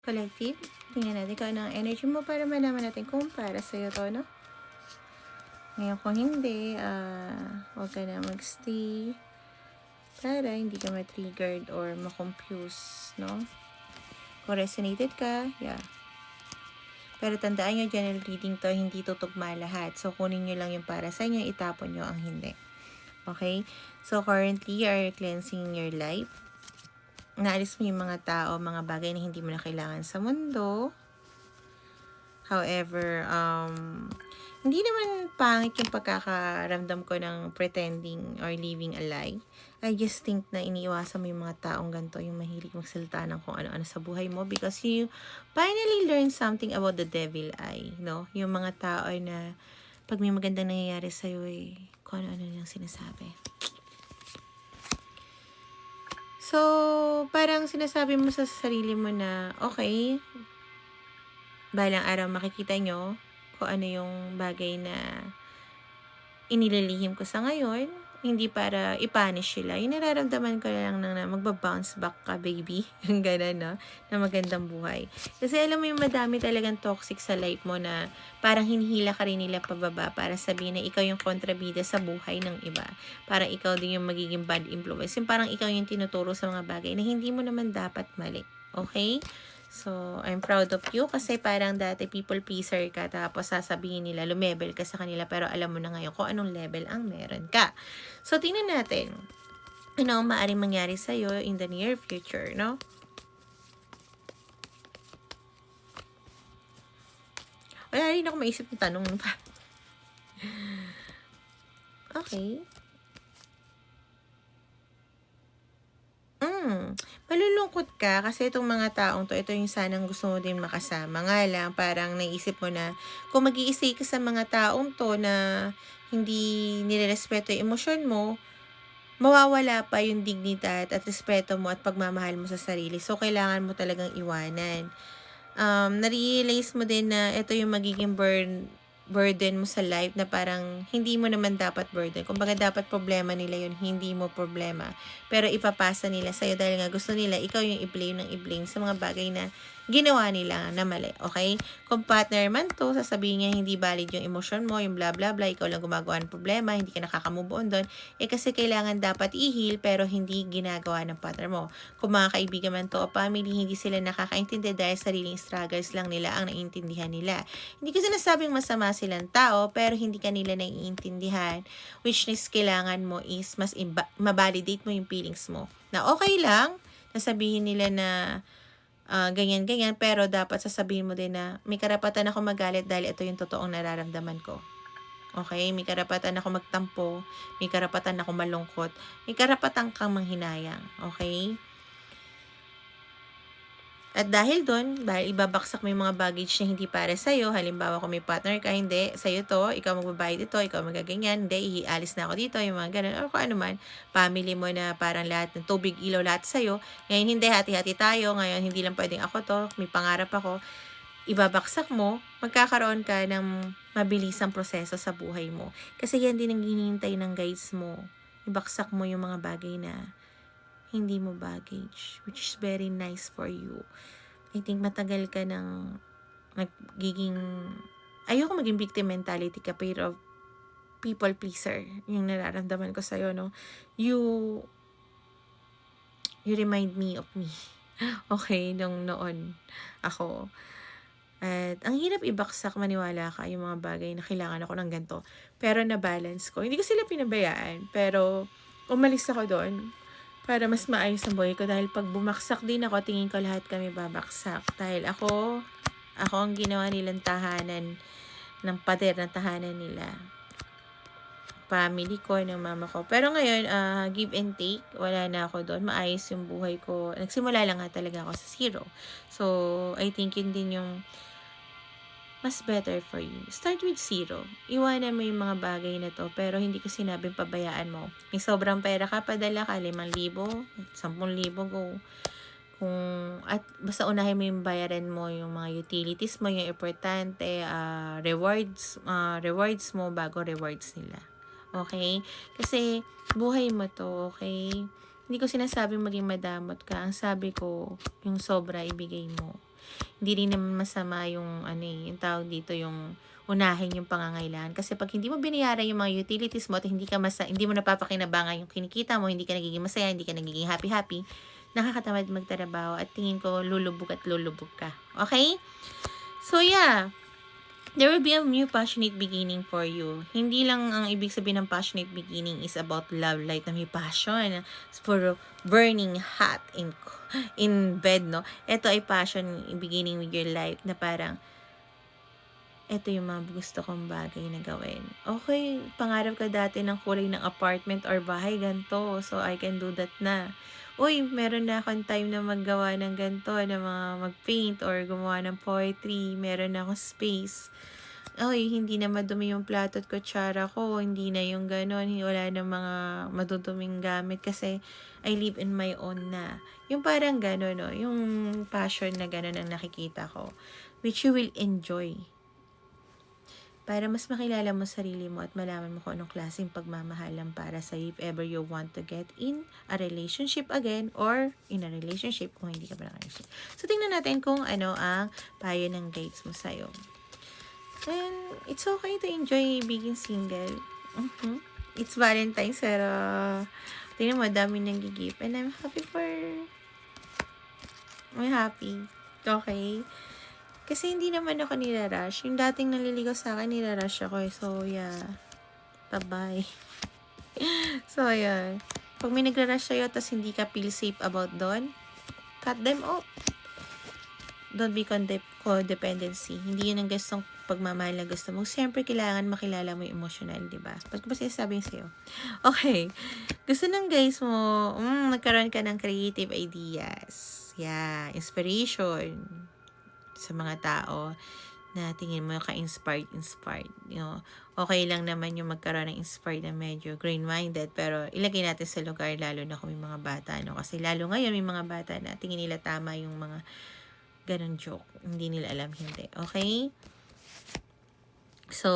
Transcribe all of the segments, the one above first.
Collective, tingnan natin kung ano ang energy mo para malaman natin kung para sa'yo to, no? Ngayon kung hindi, huwag ka na magstay para hindi ka ma-triggered or ma-confuse, no? Kung resonated ka, yeah. Pero tandaan nyo, general reading to, hindi tutugma lahat. So, kunin nyo lang yung para sa inyo, itapon nyo ang hindi. Okay? So, currently, you are cleansing your life. Naalis mo yung mga tao, mga bagay na hindi mo na kailangan sa mundo. However, hindi naman pangit yung pagkakaramdam ko ng pretending or living a lie. I just think na iniiwasan mo yung mga taong ganito, yung mahilig magsalita ng kung ano-ano sa buhay mo because you finally learn something about the devil eye, no? Yung mga tao na pag may magandang nangyayari sa'yo, kung ano-ano lang sinasabi. So, parang sinasabi mo sa sarili mo na, okay, balang araw makikita nyo kung ano yung bagay na inililihim ko sa ngayon. Hindi para i-punish sila. Yung nararamdaman ko lang na magbabounce back ka, baby. Yung gano'n, no? Na magandang buhay. Kasi alam mo yung madami talagang toxic sa life mo na parang hinihila ka rin nila pababa para sabihin na ikaw yung kontrabida sa buhay ng iba. Parang ikaw din yung magiging bad influence. Yung parang ikaw yung tinuturo sa mga bagay na hindi mo naman dapat mali. Okay? So, I'm proud of you kasi parang dati people pleaser ka tapos sasabihin nila lumebel ka sa kanila pero alam mo na ngayon kung anong level ang meron ka. So, tingnan natin ano ang maaaring mangyari sa'yo in the near future, no? Wala rin ako maisip ng tanong pa. Okay. Malulungkot ka kasi itong mga taong to, ito yung sanang gusto mo din makasama. Nga lang, parang naisip mo na kung mag-i-stay ka sa mga taong to na hindi nirerespeto yung emosyon mo, mawawala pa yung dignidad at respeto mo at pagmamahal mo sa sarili. So, kailangan mo talagang iwanan. Na-realize mo din na ito yung magiging burden mo sa life na parang hindi mo naman dapat burden. Kumbaga dapat problema nila yun, hindi mo problema. Pero ipapasa nila sa'yo dahil nga gusto nila ikaw yung i-blame ng i-blame sa mga bagay na ginawa nila na mali. Okay? Kung partner man to, sasabihin niya hindi valid yung emosyon mo, yung blah blah blah, ikaw lang gumagawa ng problema, hindi ka nakakamove on doon. Kasi kailangan dapat i-heal pero hindi ginagawa ng partner mo. Kung mga kaibigan man to o family, hindi sila nakakaintindi dahil sariling struggles lang nila ang naiintindihan nila. Hindi ko sinasabing masama silang tao, pero hindi ka nila naiintindihan, which is kailangan mo is mas ma-validate mo yung feelings mo. Na okay lang, nasabihin nila na ganyan-ganyan, pero dapat sasabihin mo din na may karapatan ako magalit dahil ito yung totoong nararamdaman ko. Okay? May karapatan ako magtampo, may karapatan ako malungkot, may karapatan kang manghinayang. Okay? At dahil doon, dahil ibabaksak mo yung mga baggage na hindi para sa'yo, halimbawa kung may partner ka, hindi, sa'yo to, ikaw magbabayad ito, ikaw magaganyan, hindi, ialis na ako dito, yung mga ganun, or kung ano man, family mo na parang lahat ng tubig, ilaw, lahat sa'yo, ngayon hindi, hati-hati tayo, ngayon hindi lang pwedeng ako to, may pangarap ako, ibabaksak mo, magkakaroon ka ng mabilisang proseso sa buhay mo. Kasi yan din ang hinihintay ng guides mo. Ibaksak mo yung mga bagay na hindi mo baggage, which is very nice for you. I think matagal ka ng nagiging, ayoko maging victim mentality ka, pero people pleaser, yung nararamdaman ko sa'yo, no? You remind me of me. Okay, nung noon ako. At ang hirap ibaksak, maniwala ka, yung mga bagay na kailangan ako ng ganito. Pero na-balance ko. Hindi ko sila pinabayaan, pero umalis ako doon para mas maayos ang buhay ko. Dahil pag bumaksak din ako, tingin ko lahat kami babaksak. Dahil ako ang ginawa nilang tahanan, ng pader ng tahanan nila. Family ko, ng mama ko. Pero ngayon, give and take, wala na ako doon. Maayos yung buhay ko. Nagsimula lang nga talaga ako sa zero. So, I think yun din yung mas better for you. Start with zero. Iwanan mo yung mga bagay na to, pero hindi ko sinabing pabayaan mo. May sobrang pera ka, padala ka, 5,000, 10,000, go. At basta unahin mo yung bayaran mo, yung mga utilities mo, yung importante, rewards mo bago rewards nila. Okay? Kasi buhay mo to, okay? Hindi ko sinasabing maging madamot ka. Ang sabi ko, yung sobra ibigay mo. Hindi rin naman masama yung ano yung tawag dito, yung unahin yung pangangailangan. Kasi pag hindi mo binayaran yung mga utilities mo at hindi mo napapakinabangan yung kinikita mo, hindi ka nagiging masaya, hindi ka nagiging happy-happy, nakakatamad magtrabaho at tingin ko lulubog at lulubog ka. Okay? So yeah, there will be a new passionate beginning for you. Hindi lang ang ibig sabihin ng passionate beginning is about love light na may passion. It's for burning hot in bed, no? Ito ay passion beginning with your life na parang ito yung mga gusto kong bagay na gawin. Okay, pangarap ka dati ng kulay ng apartment or bahay, ganito. So, I can do that na. Uy, meron na akong time na maggawa ng ganito, na mga mag-paint or gumawa ng poetry. Meron na akong space. Uy, hindi na madumi yung plato at kutsara ko. Hindi na yung ganon. Wala na mga maduduming gamit kasi I live in my own na. Yung parang ganon, no? Yung passion na ganon ang nakikita ko. Which you will enjoy. Para mas makilala mo sarili mo at malaman mo kung anong klaseng pagmamahal ang para sa if ever you want to get in a relationship again or in a relationship kung hindi ka pa naka-relationship. So, tingnan natin kung ano ang payo ng guides mo sa'yo. And it's okay to enjoy being single. It's Valentine's, pero tingnan mo, dami nang gigip. And I'm happy. Okay? Kasi hindi naman ako nirarush. Yung dating naliligaw sa akin, nirarush ako eh. So, yeah. Bye-bye. So, yeah. Pag may nagra-rush sa'yo, tas hindi ka feel safe about doon, cut them off. Don't be codependency. Hindi yun ang gustong pagmamahal na gusto mo. Siyempre, kailangan makilala mo yung emotional, diba? Ba't ko ba sinasabi sa'yo? Okay. Gusto ng guys mo, nagkaroon ka ng creative ideas. Yeah. Inspiration sa mga tao na tingin mo ka-inspired. You know, okay lang naman yung magkaroon ng inspired na medyo green-minded, pero ilagay natin sa lugar, lalo na kung may mga bata, no? Kasi lalo ngayon may mga bata na tingin nila tama yung mga ganun joke. Hindi nila alam, hindi. Okay? So,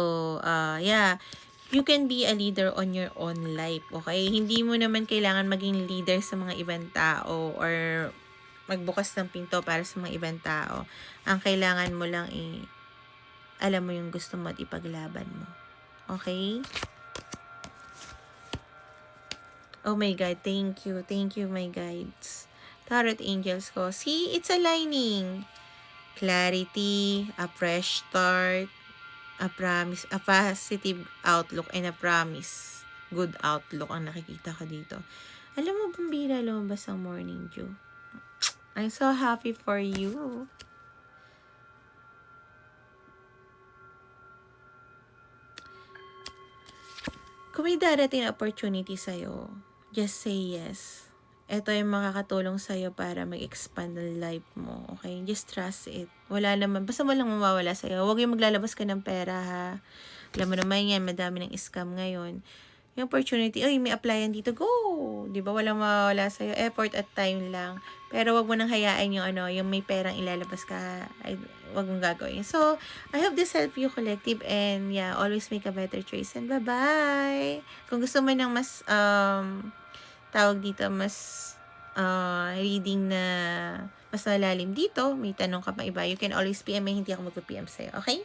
yeah. You can be a leader on your own life, okay? Hindi mo naman kailangan maging leader sa mga ibang tao or magbukas ng pinto para sa mga ibang tao. Ang kailangan mo lang alam mo yung gusto mo at ipaglaban mo. Okay? Oh my God, thank you. Thank you, my guides. Tarot angels ko. See, it's aligning. Clarity, a fresh start, a promise, a positive outlook, and a promise. Good outlook ang nakikita ko dito. Alam mo, bambira lumabas ang morning dew. I'm so happy for you. Kung may darating na opportunity sa'yo, just say yes. Ito yung makakatulong sa'yo para mag-expand ang life mo. Okay? Just trust it. Wala naman. Basta walang mawawala sa'yo. Huwag yung maglalabas ka ng pera, ha? Alam mo naman yan, madami ng scam ngayon. Yung opportunity, may applyan dito, go! Diba? Walang mawawala sa'yo. Effort at time lang. Pero wag mo nang hayaan yung may perang ilalabas ka. Wag mong gagawin. So, I hope this helped you, collective. And yeah, always make a better choice. And bye-bye! Kung gusto mo ng mas, tawag dito, mas reading na mas malalim dito, may tanong ka pa iba, you can always PM me, hindi ako magpa-PM sa'yo. Okay?